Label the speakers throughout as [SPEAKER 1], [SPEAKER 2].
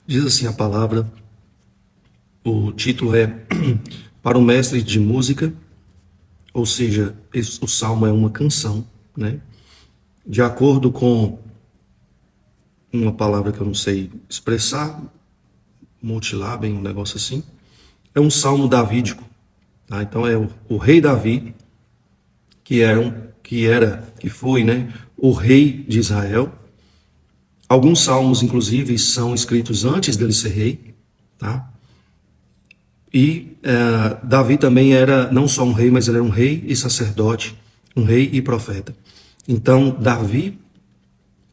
[SPEAKER 1] Diz assim a palavra, o título é Para o mestre de música, ou seja, o salmo é uma canção, né? De acordo com uma palavra que eu não sei expressar, multilábio, um negócio assim, é um salmo davídico, tá? Então é o rei Davi, que foi, né, o rei de Israel. Alguns salmos, inclusive, são escritos antes dele ser rei, tá? E Davi também era não só um rei, mas ele era um rei e sacerdote, um rei e profeta. Então, Davi,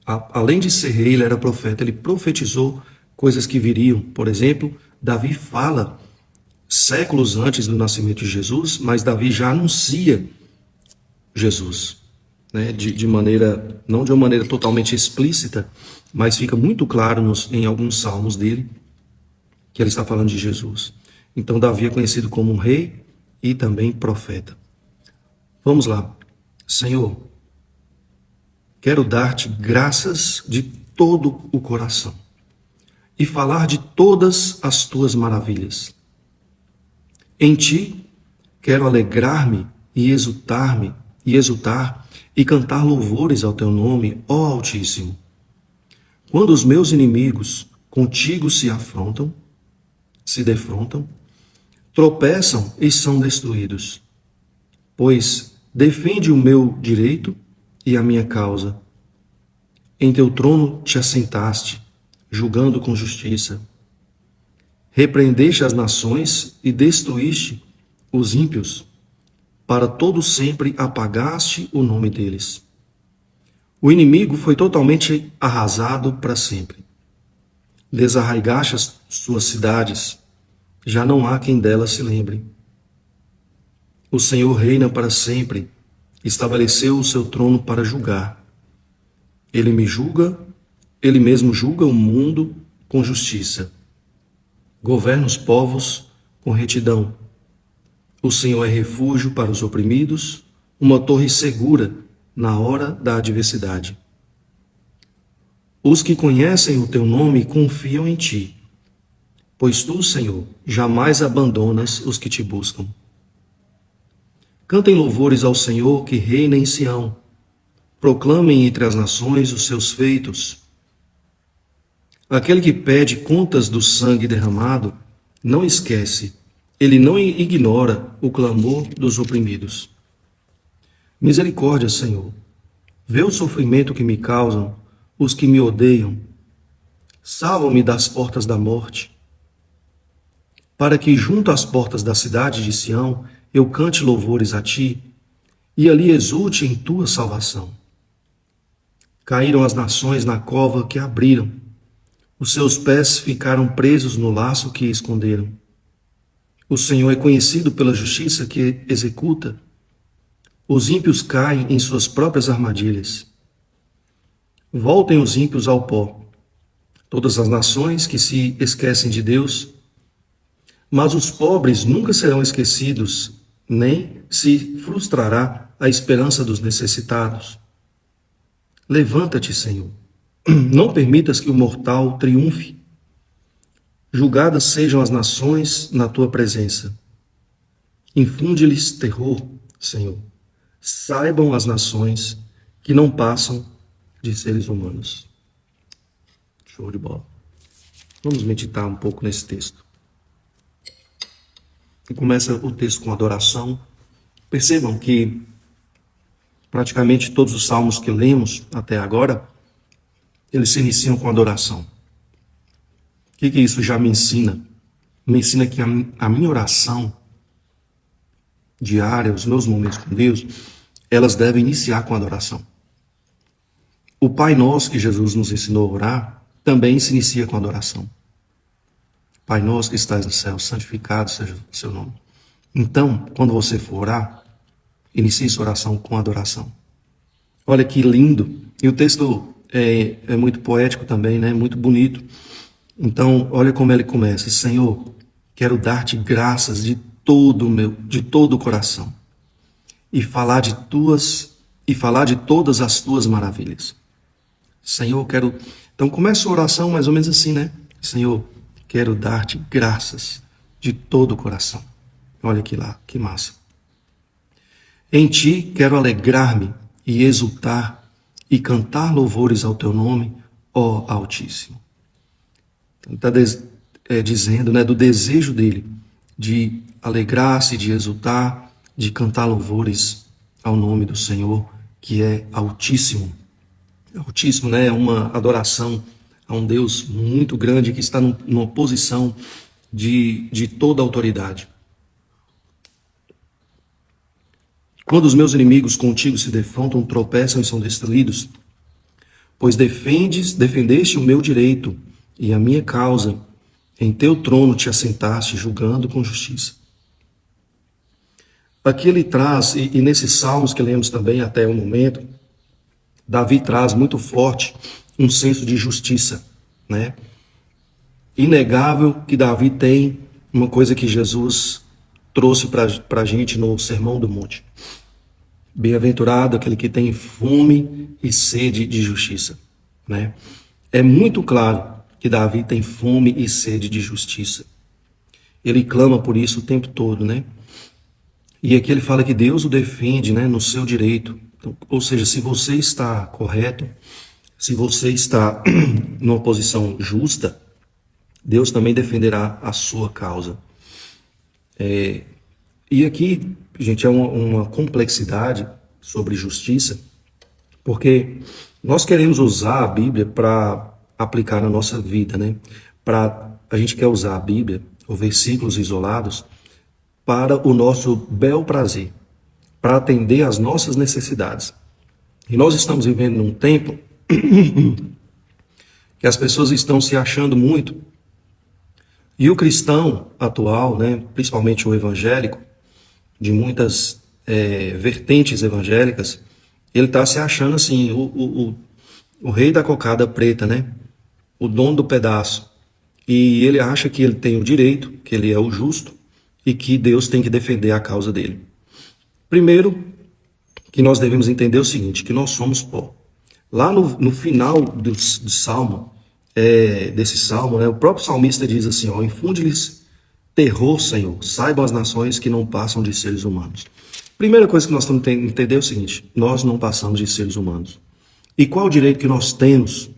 [SPEAKER 1] além de ser rei, ele era profeta. Ele profetizou coisas que viriam. Por exemplo, Davi fala séculos antes do nascimento de Jesus, mas Davi já anuncia Jesus, né? De maneira, não de uma maneira totalmente explícita, mas fica muito claro em alguns salmos dele que ele está falando de Jesus. Então, Davi é conhecido como um rei e também profeta. Vamos lá. Senhor, quero dar-te graças de todo o coração e falar de todas as tuas maravilhas. Em ti quero alegrar-me e exultar e cantar louvores ao teu nome, ó Altíssimo. Quando os meus inimigos contigo se defrontam, tropeçam e são destruídos, pois defende o meu direito e a minha causa. Em teu trono te assentaste, julgando com justiça. Repreendeste as nações e destruíste os ímpios, para todo sempre apagaste o nome deles. O inimigo foi totalmente arrasado para sempre. Desarraigaste as suas cidades, já não há quem delas se lembre. O Senhor reina para sempre, estabeleceu o seu trono para julgar. Ele mesmo julga o mundo com justiça. Governa os povos com retidão. O Senhor é refúgio para os oprimidos, uma torre segura na hora da adversidade. Os que conhecem o teu nome confiam em ti, pois tu, Senhor, jamais abandonas os que te buscam. Cantem louvores ao Senhor que reina em Sião. Proclamem entre as nações os seus feitos. Aquele que pede contas do sangue derramado não esquece, ele não ignora o clamor dos oprimidos. Misericórdia, Senhor. Vê o sofrimento que me causam os que me odeiam. Salva-me das portas da morte, para que junto às portas da cidade de Sião eu cante louvores a ti e ali exulte em tua salvação. Caíram as nações na cova que abriram, os seus pés ficaram presos no laço que esconderam. O Senhor é conhecido pela justiça que executa. Os ímpios caem em suas próprias armadilhas. Voltem os ímpios ao pó, todas as nações que se esquecem de Deus. Mas os pobres nunca serão esquecidos, nem se frustrará a esperança dos necessitados. Levanta-te, Senhor. Não permitas que o mortal triunfe. Julgadas sejam as nações na tua presença. Infunde-lhes terror, Senhor. Saibam as nações que não passam de seres humanos. Show de bola. Vamos meditar um pouco nesse texto. E começa o texto com adoração. Percebam que praticamente todos os salmos que lemos até agora, eles se iniciam com adoração. O que isso já me ensina? Me ensina que a minha oração diária, os meus momentos com Deus, elas devem iniciar com adoração. O Pai Nosso que Jesus nos ensinou a orar, também se inicia com adoração. Pai nosso que estás no céu, santificado seja o seu nome. Então, quando você for orar, inicie sua oração com adoração. Olha que lindo. E o texto é muito poético também, né? Muito bonito. Então, olha como ele começa. Senhor, quero dar-te graças de todo o coração e falar de todas as tuas maravilhas. Senhor, quero... Então, começa a oração mais ou menos assim, né? Senhor, quero dar-te graças de todo o coração. Olha aqui lá, que massa. Em ti quero alegrar-me e exultar e cantar louvores ao teu nome, ó Altíssimo. Está dizendo, né, do desejo dele de alegrar-se, de exultar, de cantar louvores ao nome do Senhor, que é Altíssimo. Altíssimo, né, é uma adoração a um Deus muito grande que está numa posição de toda autoridade. Quando os meus inimigos contigo se defrontam, tropeçam e são destruídos, pois defendeste o meu direito e a minha causa, em teu trono te assentaste, julgando com justiça. Aqui ele traz, e nesses salmos que lemos também até o momento, Davi traz muito forte um senso de justiça, né? Inegável que Davi tem uma coisa que Jesus trouxe para a gente no Sermão do Monte. Bem-aventurado aquele que tem fome e sede de justiça, né? É muito claro que Davi tem fome e sede de justiça. Ele clama por isso o tempo todo, né? E aqui ele fala que Deus o defende, né, no seu direito. Então, ou seja, se você está correto, se você está numa posição justa, Deus também defenderá a sua causa. E aqui, gente, é uma complexidade sobre justiça, porque nós queremos usar a Bíblia para aplicar na nossa vida, né? A gente quer usar a Bíblia, ou versículos isolados, para o nosso bel prazer, para atender às nossas necessidades. E nós estamos vivendo num tempo que as pessoas estão se achando muito. E o cristão atual, né, principalmente o evangélico, de muitas vertentes evangélicas, ele está se achando assim, o rei da cocada preta, né? O dono do pedaço. E ele acha que ele tem o direito, que ele é o justo, e que Deus tem que defender a causa dele. Primeiro, que nós devemos entender o seguinte, que nós somos pó. Lá no final do salmo, desse salmo, né, o próprio salmista diz assim, ó, infunde-lhes terror, Senhor, saibam as nações que não passam de seres humanos. Primeira coisa que nós temos que entender é o seguinte, nós não passamos de seres humanos. E qual o direito que nós temos?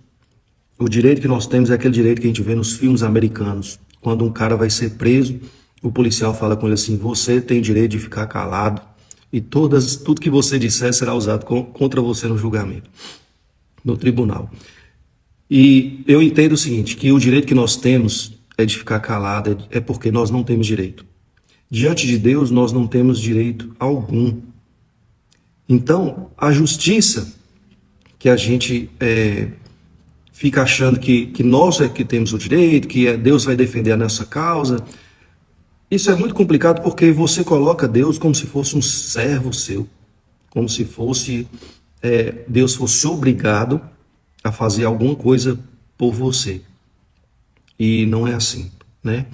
[SPEAKER 1] O direito que nós temos é aquele direito que a gente vê nos filmes americanos, quando um cara vai ser preso, o policial fala com ele assim, você tem direito de ficar calado e tudo que você disser será usado contra você no julgamento, no tribunal. E eu entendo o seguinte, que o direito que nós temos é de ficar calado, é porque nós não temos direito. Diante de Deus, nós não temos direito algum. Então, a justiça que a gente fica achando que nós é que temos o direito, que Deus vai defender a nossa causa, isso é muito complicado porque você coloca Deus como se fosse um servo seu, como se fosse Deus fosse obrigado a fazer alguma coisa por você. E não é assim, né?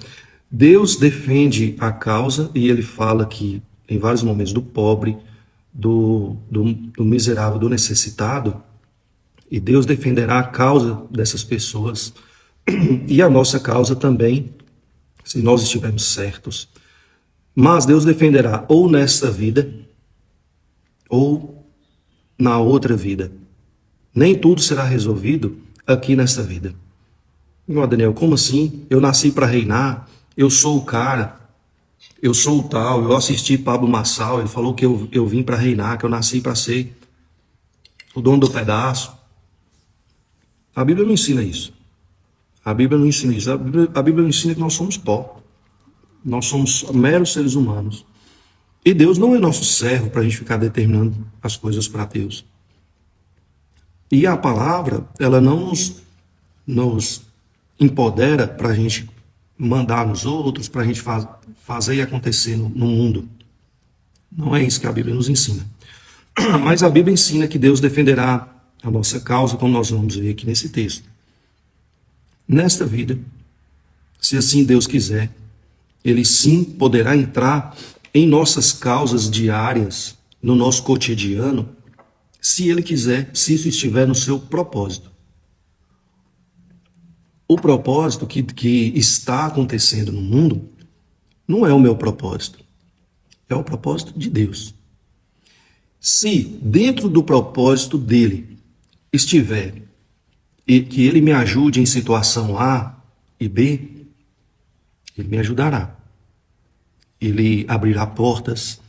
[SPEAKER 1] Deus defende a causa e ele fala que em vários momentos do pobre, do miserável, do necessitado, e Deus defenderá a causa dessas pessoas e a nossa causa também, se nós estivermos certos. Mas Deus defenderá ou nesta vida ou na outra vida. Nem tudo será resolvido aqui nesta vida. Não, Daniel, como assim? Eu nasci para reinar, eu sou o cara, eu sou o tal, eu assisti Pablo Marçal, ele falou que eu vim para reinar, que eu nasci para ser o dono do pedaço. A Bíblia não ensina isso. A Bíblia não ensina isso. A Bíblia não ensina que nós somos pó. Nós somos meros seres humanos. E Deus não é nosso servo para a gente ficar determinando as coisas para Deus. E a palavra, ela não nos empodera para a gente mandar nos outros, para a gente fazer e acontecer no mundo. Não é isso que a Bíblia nos ensina. Mas a Bíblia ensina que Deus defenderá a nossa causa, como nós vamos ver aqui nesse texto. Nesta vida, se assim Deus quiser, Ele sim poderá entrar em nossas causas diárias, no nosso cotidiano, se Ele quiser, se isso estiver no seu propósito. O propósito que está acontecendo no mundo não é o meu propósito, é o propósito de Deus. Se dentro do propósito dele estiver e que ele me ajude em situação A e B, ele me ajudará. Ele abrirá portas,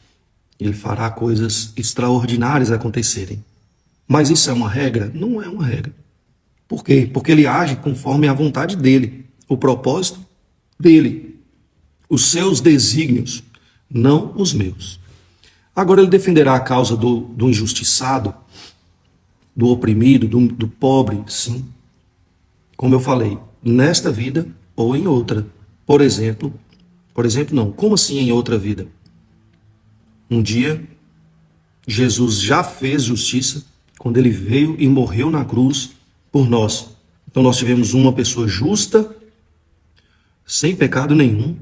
[SPEAKER 1] ele fará coisas extraordinárias acontecerem. Mas isso é uma regra? Não é uma regra. Por quê? Porque ele age conforme a vontade dele, o propósito dele, os seus desígnios, não os meus. Agora ele defenderá a causa do injustiçado, do oprimido, do pobre, sim. Como eu falei, nesta vida ou em outra. Por exemplo não, como assim em outra vida? Um dia, Jesus já fez justiça quando ele veio e morreu na cruz por nós. Então nós tivemos uma pessoa justa, sem pecado nenhum,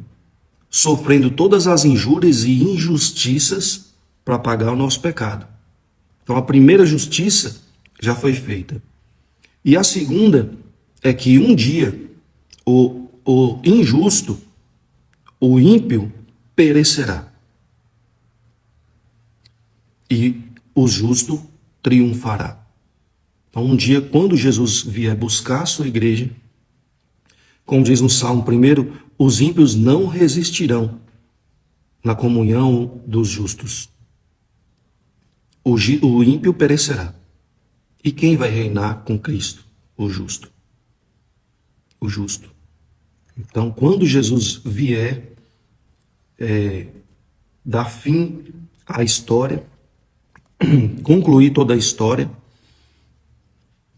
[SPEAKER 1] sofrendo todas as injúrias e injustiças para pagar o nosso pecado. Então a primeira justiça já foi feita. E a segunda é que um dia o injusto, o ímpio, perecerá. E o justo triunfará. Então, um dia, quando Jesus vier buscar a sua igreja, como diz no Salmo 1, os ímpios não resistirão na comunhão dos justos. O ímpio perecerá. E quem vai reinar com Cristo? O justo. O justo. Então, quando Jesus vier dar fim à história, concluir toda a história,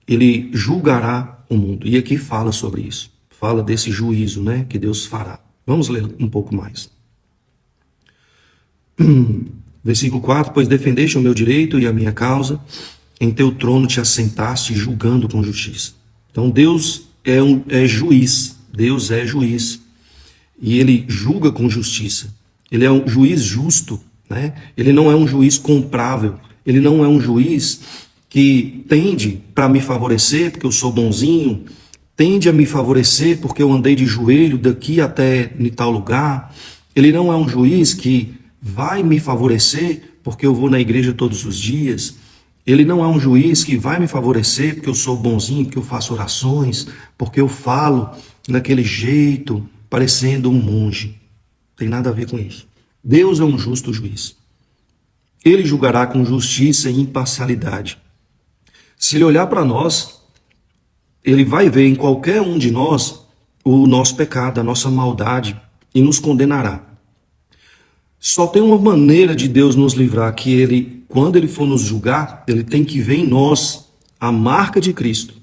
[SPEAKER 1] ele julgará o mundo. E aqui fala sobre isso. Fala desse juízo, né, que Deus fará. Vamos ler um pouco mais. Versículo 4, pois defendeste o meu direito e a minha causa, em teu trono te assentaste julgando com justiça. Então Deus é juiz, Deus é juiz, e ele julga com justiça. Ele é um juiz justo, né? Ele não é um juiz comprável, ele não é um juiz que tende para me favorecer porque eu sou bonzinho, tende a me favorecer porque eu andei de joelho daqui até em tal lugar. Ele não é um juiz que vai me favorecer porque eu vou na igreja todos os dias. Ele não é um juiz que vai me favorecer porque eu sou bonzinho, porque eu faço orações, porque eu falo daquele jeito, parecendo um monge. Tem nada a ver com isso. Deus é um justo juiz. Ele julgará com justiça e imparcialidade. Se ele olhar para nós, ele vai ver em qualquer um de nós o nosso pecado, a nossa maldade, e nos condenará. Só tem uma maneira de Deus nos livrar, que ele, quando ele for nos julgar, ele tem que ver em nós a marca de Cristo.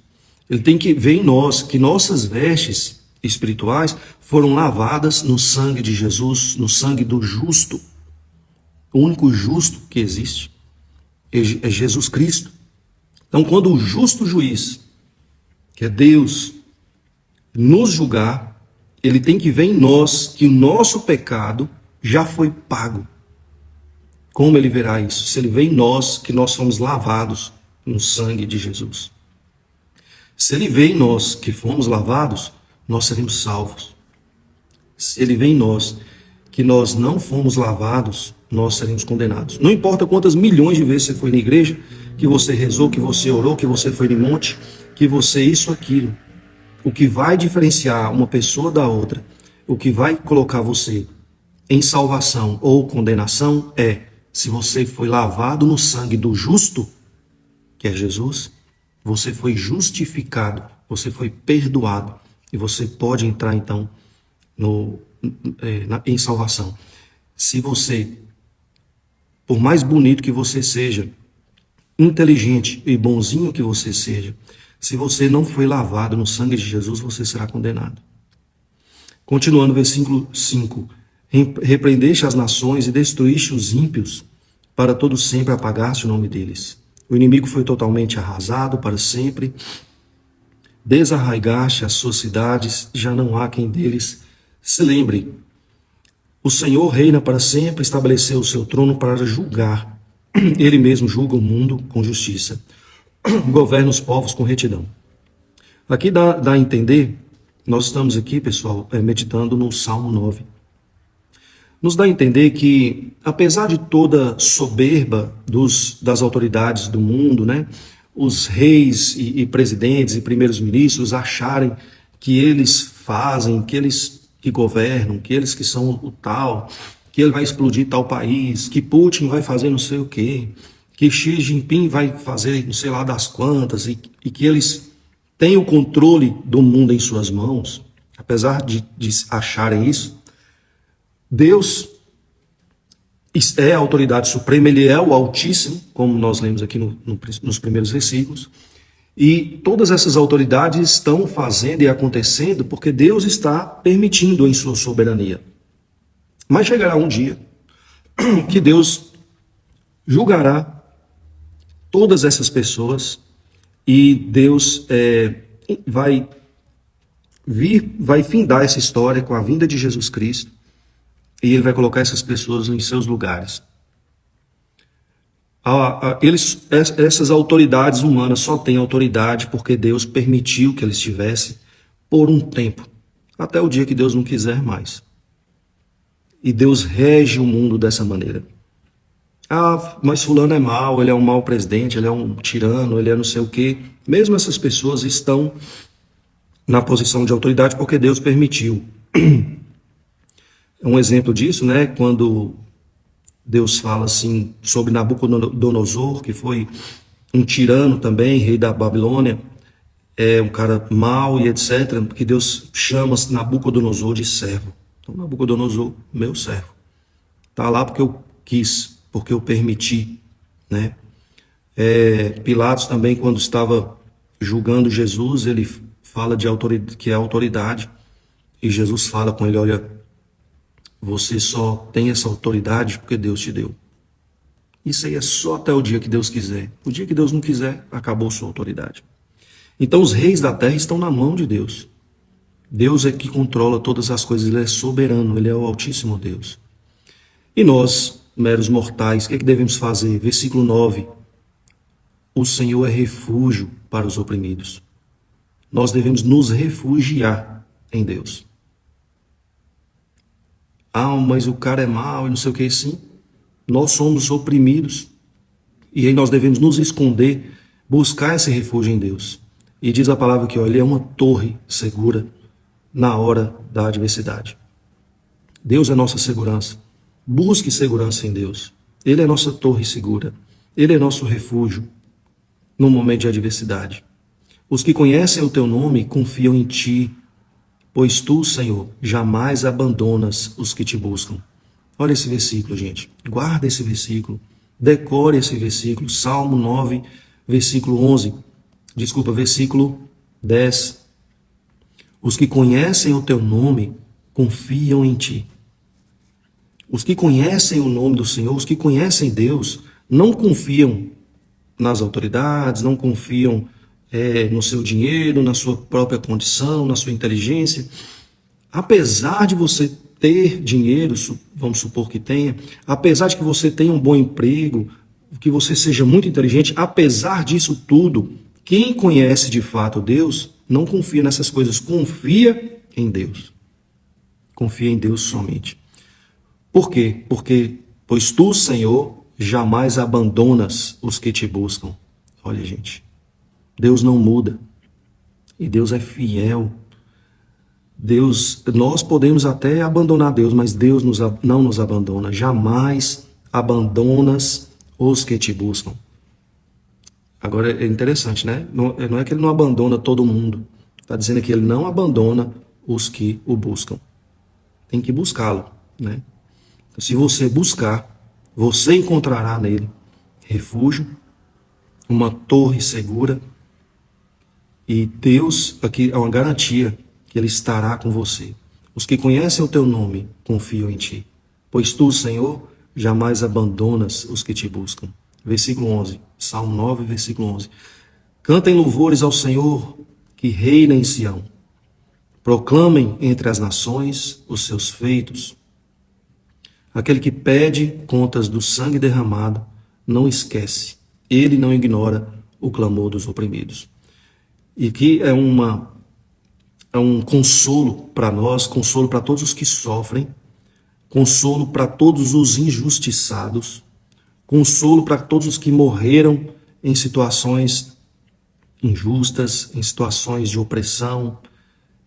[SPEAKER 1] Ele tem que ver em nós que nossas vestes espirituais foram lavadas no sangue de Jesus, no sangue do justo. O único justo que existe é Jesus Cristo. Então, quando o justo juiz, que é Deus, nos julgar, ele tem que ver em nós que o nosso pecado já foi pago. Como ele verá isso? Se ele vê em nós que nós fomos lavados no sangue de Jesus. Se ele vê em nós que fomos lavados, nós seremos salvos. Se ele vê em nós que nós não fomos lavados, nós seremos condenados. Não importa quantas milhões de vezes você foi na igreja, que você rezou, que você orou, que você foi no monte, que você isso, aquilo. O que vai diferenciar uma pessoa da outra, o que vai colocar você em salvação ou condenação é se você foi lavado no sangue do justo, que é Jesus, você foi justificado, você foi perdoado e você pode entrar então em salvação. Se você, por mais bonito que você seja, inteligente e bonzinho que você seja, se você não foi lavado no sangue de Jesus, você será condenado. Continuando, versículo 5. Repreendeste as nações e destruíste os ímpios, para todo sempre apagaste o nome deles. O inimigo foi totalmente arrasado para sempre. Desarraigaste as suas cidades, já não há quem deles se lembre. O Senhor reina para sempre, estabeleceu o seu trono para julgar. Ele mesmo julga o mundo com justiça. Governa os povos com retidão. Aqui dá a entender Nós estamos aqui, pessoal, meditando no Salmo 9. Nos dá a entender que, apesar de toda soberba das autoridades do mundo, né, os reis e presidentes e primeiros ministros acharem que eles fazem, que eles que governam, que eles que são o tal, que ele vai explodir tal país, que Putin vai fazer não sei o quê, que Xi Jinping vai fazer não sei lá das quantas, e que eles têm o controle do mundo em suas mãos, apesar de acharem isso, Deus é a autoridade suprema, ele é o Altíssimo, como nós lemos aqui nos primeiros versículos, e todas essas autoridades estão fazendo e acontecendo porque Deus está permitindo em sua soberania. Mas chegará um dia que Deus julgará todas essas pessoas e Deus vai findar essa história com a vinda de Jesus Cristo e ele vai colocar essas pessoas em seus lugares. Essas autoridades humanas só têm autoridade porque Deus permitiu que eles tivessem por um tempo, até o dia que Deus não quiser mais. E Deus rege o mundo dessa maneira. Ah, mas fulano é mau, ele é um mau presidente, ele é um tirano, ele é não sei o quê. Mesmo essas pessoas estão na posição de autoridade porque Deus permitiu. Um exemplo disso, né, quando Deus fala assim sobre Nabucodonosor, que foi um tirano também, rei da Babilônia, um cara mau e etc., que Deus chama Nabucodonosor de servo. Então, Nabucodonosor, meu servo. Está lá porque eu quis, porque eu permiti, né? Pilatos também, quando estava julgando Jesus, ele fala de autoridade, que é autoridade, e Jesus fala com ele, olha, você só tem essa autoridade porque Deus te deu. Isso aí é só até o dia que Deus quiser. O dia que Deus não quiser, acabou sua autoridade. Então os reis da terra estão na mão de Deus. Deus é que controla todas as coisas, ele é soberano, ele é o Altíssimo Deus. E nós, meros mortais, o que é que devemos fazer? Versículo 9. O Senhor é refúgio para os oprimidos. Nós devemos nos refugiar em Deus. Ah, mas o cara é mau e não sei o que, sim. Nós somos oprimidos. E aí nós devemos nos esconder, buscar esse refúgio em Deus. E diz a palavra que ele é uma torre segura na hora da adversidade. Deus é nossa segurança. Busque segurança em Deus. Ele é nossa torre segura. Ele é nosso refúgio no momento de adversidade. Os que conhecem o teu nome confiam em ti, pois tu, Senhor, jamais abandonas os que te buscam. Olha esse versículo, gente. Guarda esse versículo. Decore esse versículo. Salmo 9, versículo 11. Desculpa, versículo 10. Os que conhecem o teu nome confiam em ti. Os que conhecem o nome do Senhor, os que conhecem Deus, não confiam nas autoridades, não confiam no seu dinheiro, na sua própria condição, na sua inteligência. Apesar de você ter dinheiro, vamos supor que tenha, apesar de que você tenha um bom emprego, que você seja muito inteligente, apesar disso tudo, quem conhece de fato Deus, não confia nessas coisas, confia em Deus. Confia em Deus somente. Por quê? Pois tu, Senhor, jamais abandonas os que te buscam. Olha, gente, Deus não muda. E Deus é fiel. Nós podemos até abandonar Deus, mas Deus não nos abandona. Jamais abandonas os que te buscam. Agora é interessante, né? Não é que ele não abandona todo mundo. Está dizendo que ele não abandona os que o buscam. Tem que buscá-lo, né? Então, se você buscar, você encontrará nele refúgio, uma torre segura. E Deus, aqui é uma garantia que ele estará com você. Os que conhecem o teu nome confiam em ti. Pois tu, Senhor, jamais abandonas os que te buscam. Versículo 11. Salmo 9, versículo 11. Cantem louvores ao Senhor que reina em Sião. Proclamem entre as nações os seus feitos. Aquele que pede contas do sangue derramado não esquece. Ele não ignora o clamor dos oprimidos. E aqui é uma é um consolo para nós, consolo para todos os que sofrem, consolo para todos os injustiçados, consolo para todos os que morreram em situações injustas, em situações de opressão,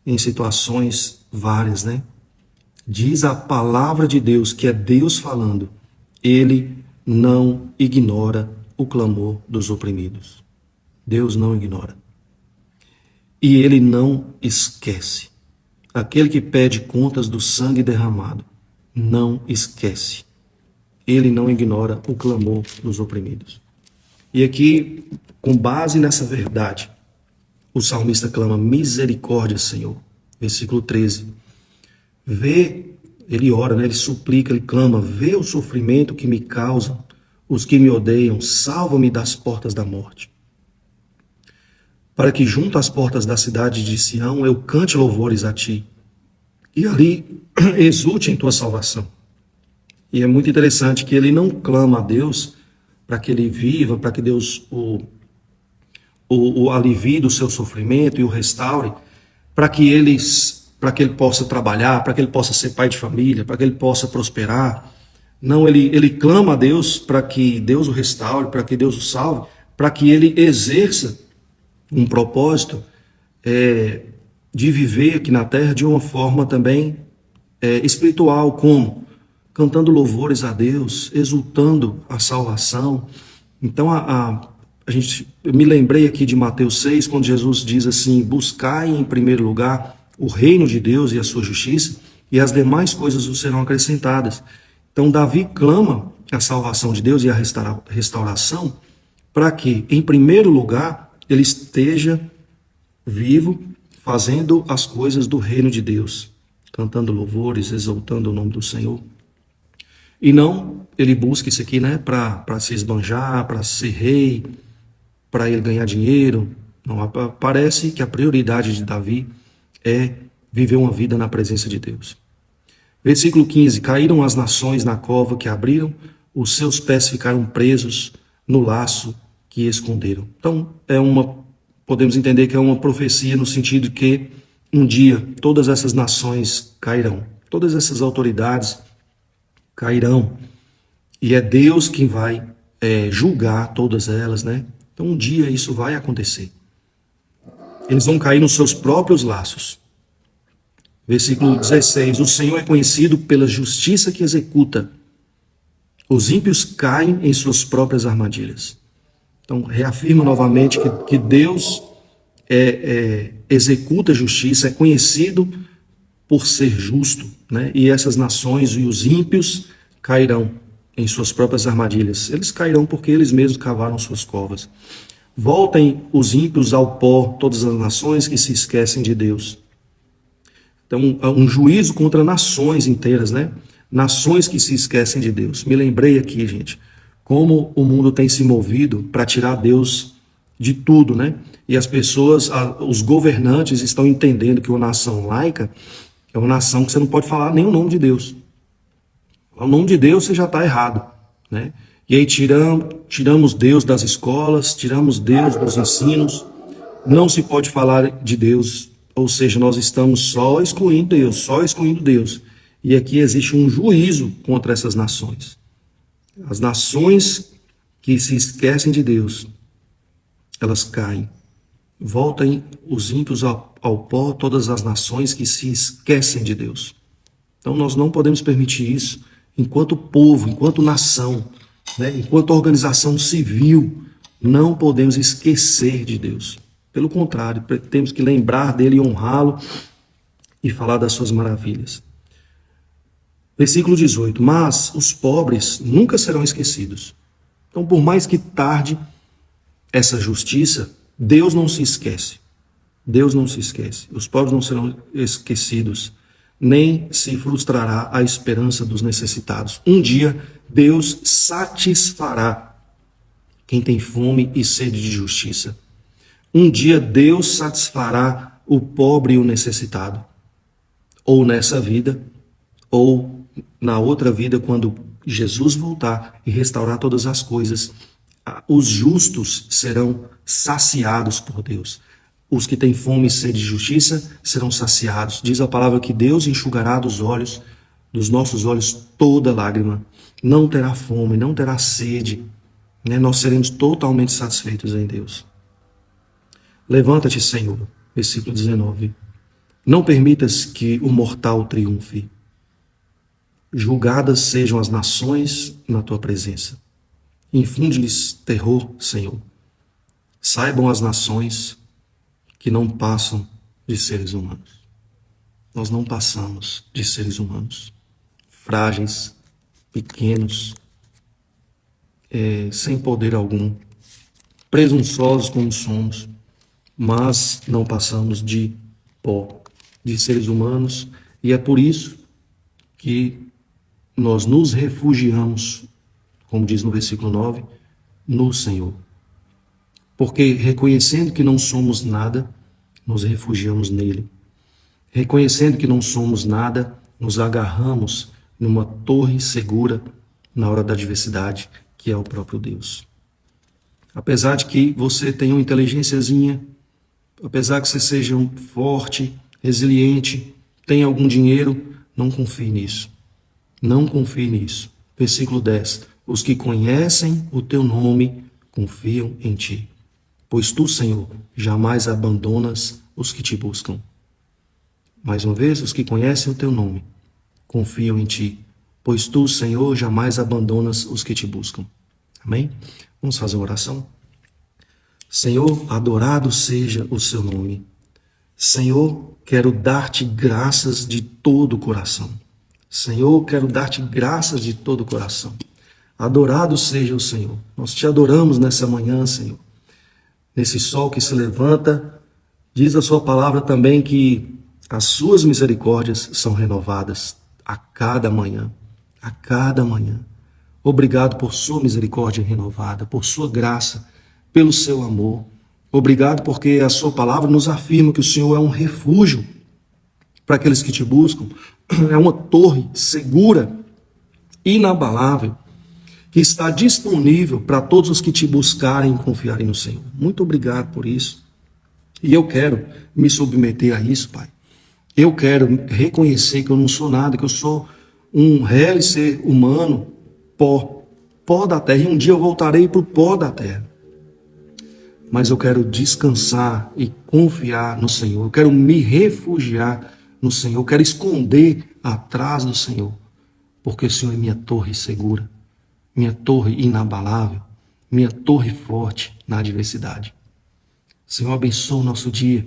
[SPEAKER 1] em situações várias, né? Diz a palavra de Deus, que é Deus falando, ele não ignora o clamor dos oprimidos. Deus não ignora. E ele não esquece. Aquele que pede contas do sangue derramado, não esquece. Ele não ignora o clamor dos oprimidos. E aqui, com base nessa verdade, o salmista clama: misericórdia, Senhor. Versículo 13. Ele ora, né? Ele suplica, ele clama: vê o sofrimento que me causam os que me odeiam, salva-me das portas da morte. Para que junto às portas da cidade de Sião eu cante louvores a ti, e ali exulte em tua salvação. E é muito interessante que ele não clama a Deus para que ele viva, para que Deus o alivie do seu sofrimento e o restaure, para que ele possa trabalhar, para que ele possa ser pai de família, para que ele possa prosperar. Não, ele clama a Deus para que Deus o restaure, para que Deus o salve, para que ele exerça um propósito de viver aqui na terra de uma forma também espiritual, como cantando louvores a Deus, exultando a salvação. Então, eu me lembrei aqui de Mateus 6, quando Jesus diz assim: buscai em primeiro lugar o reino de Deus e a sua justiça, e as demais coisas vos serão acrescentadas. Então, Davi clama a salvação de Deus e a restauração para que, em primeiro lugar, ele esteja vivo, fazendo as coisas do reino de Deus, cantando louvores, exaltando o nome do Senhor. E não ele busca isso aqui, né, para se esbanjar, para ser rei, para ele ganhar dinheiro. Não, parece que a prioridade de Davi é viver uma vida na presença de Deus. Versículo 15: caíram as nações na cova que abriram, os seus pés ficaram presos no laço que esconderam. Então, podemos entender que é uma profecia no sentido que um dia todas essas nações cairão, todas essas autoridades cairão, e é Deus quem vai julgar todas elas, né? Então um dia isso vai acontecer. Eles vão cair nos seus próprios laços. Versículo 16: o Senhor é conhecido pela justiça que executa, os ímpios caem em suas próprias armadilhas. Então reafirma novamente que Deus executa justiça, é conhecido por ser justo, né? E essas nações e os ímpios cairão em suas próprias armadilhas. Eles cairão porque eles mesmos cavaram suas covas. Voltem os ímpios ao pó, todas as nações que se esquecem de Deus. Então, um juízo contra nações inteiras, né? Nações que se esquecem de Deus. Me lembrei aqui, gente, como o mundo tem se movido para tirar Deus de tudo, né? E as pessoas, os governantes estão entendendo que uma nação laica é uma nação que você não pode falar nem o nome de Deus. O nome de Deus você já está errado, né? E aí tiramos Deus das escolas, tiramos Deus dos ensinos. Não se pode falar de Deus, ou seja, nós estamos só excluindo Deus. E aqui existe um juízo contra essas nações. As nações que se esquecem de Deus, elas caem. Voltem os ímpios ao pó, todas as nações que se esquecem de Deus. Então nós não podemos permitir isso enquanto povo, enquanto nação, né? Enquanto organização civil, não podemos esquecer de Deus. Pelo contrário, temos que lembrar dele e honrá-lo e falar das suas maravilhas. Versículo 18: mas os pobres nunca serão esquecidos. Então, por mais que tarde essa justiça, Deus não se esquece. Deus não se esquece. Os pobres não serão esquecidos, nem se frustrará a esperança dos necessitados. Um dia, Deus satisfará quem tem fome e sede de justiça. Um dia, Deus satisfará o pobre e o necessitado. Ou nessa vida, ou na outra vida, quando Jesus voltar e restaurar todas as coisas, os justos serão saciados por Deus. Os que têm fome e sede de justiça serão saciados. Diz a palavra que Deus enxugará dos nossos olhos, toda lágrima. Não terá fome, não terá sede. Né? Nós seremos totalmente satisfeitos em Deus. Levanta-te, Senhor. Versículo 19. Não permitas que o mortal triunfe. Julgadas sejam as nações na tua presença. Infunde-lhes terror, Senhor. Saibam as nações que não passam de seres humanos. Nós não passamos de seres humanos. Frágeis, pequenos, sem poder algum. Presunçosos como somos. Mas não passamos de pó, de seres humanos. E é por isso que nós nos refugiamos, como diz no versículo 9, no Senhor. Porque reconhecendo que não somos nada, nos refugiamos nele. Reconhecendo que não somos nada, nos agarramos numa torre segura na hora da adversidade, que é o próprio Deus. Apesar de que você tenha uma inteligênciazinha, apesar que você seja forte, resiliente, tenha algum dinheiro, não confie nisso. Não confie nisso. Versículo 10. Os que conhecem o teu nome confiam em ti. Pois tu, Senhor, jamais abandonas os que te buscam. Mais uma vez, os que conhecem o teu nome confiam em ti. Pois tu, Senhor, jamais abandonas os que te buscam. Amém? Vamos fazer uma oração? Senhor, adorado seja o seu nome. Senhor, quero dar-te graças de todo o coração. Senhor, quero dar-te graças de todo o coração. Adorado seja o Senhor. Nós te adoramos nessa manhã, Senhor. Nesse sol que se levanta, diz a sua palavra também que as suas misericórdias são renovadas a cada manhã. A cada manhã. Obrigado por sua misericórdia renovada, por sua graça, pelo seu amor. Obrigado porque a sua palavra nos afirma que o Senhor é um refúgio para aqueles que te buscam. É uma torre segura, inabalável, que está disponível para todos os que te buscarem e confiarem no Senhor. Muito obrigado por isso. E eu quero me submeter a isso, Pai. Eu quero reconhecer que eu não sou nada, que eu sou um réu ser humano, pó da terra. E um dia eu voltarei para o pó da terra. Mas eu quero descansar e confiar no Senhor. Eu quero me refugiar no Senhor. Eu quero esconder atrás do Senhor. Porque o Senhor é minha torre segura, minha torre inabalável, minha torre forte na adversidade. Senhor, abençoa o nosso dia.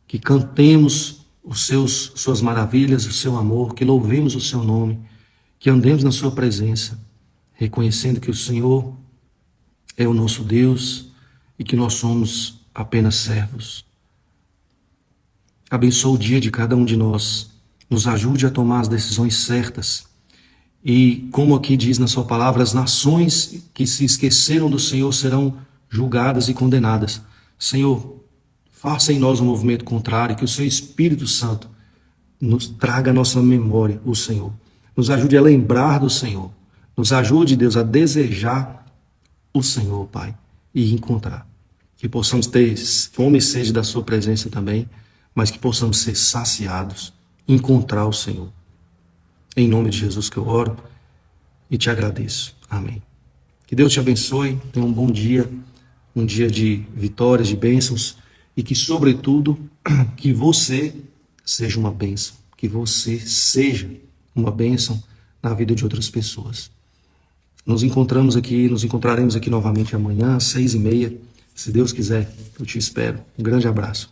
[SPEAKER 1] Que cantemos suas maravilhas, o seu amor. Que louvemos o seu nome. Que andemos na sua presença. Reconhecendo que o Senhor é o nosso Deus e que nós somos apenas servos. Abençoa o dia de cada um de nós. Nos ajude a tomar as decisões certas. E, como aqui diz na sua palavra, as nações que se esqueceram do Senhor serão julgadas e condenadas. Senhor, faça em nós um movimento contrário, que o seu Espírito Santo nos traga à nossa memória o Senhor. Nos ajude a lembrar do Senhor. Nos ajude, Deus, a desejar o Senhor, Pai, e encontrar. Que possamos ter fome e sede da sua presença também, mas que possamos ser saciados, encontrar o Senhor. Em nome de Jesus que eu oro e te agradeço. Amém. Que Deus te abençoe, tenha um bom dia, um dia de vitórias, de bênçãos, e que, sobretudo, que você seja uma bênção, que você seja uma bênção na vida de outras pessoas. Nos encontraremos aqui novamente amanhã, às 6h30. Se Deus quiser, eu te espero. Um grande abraço.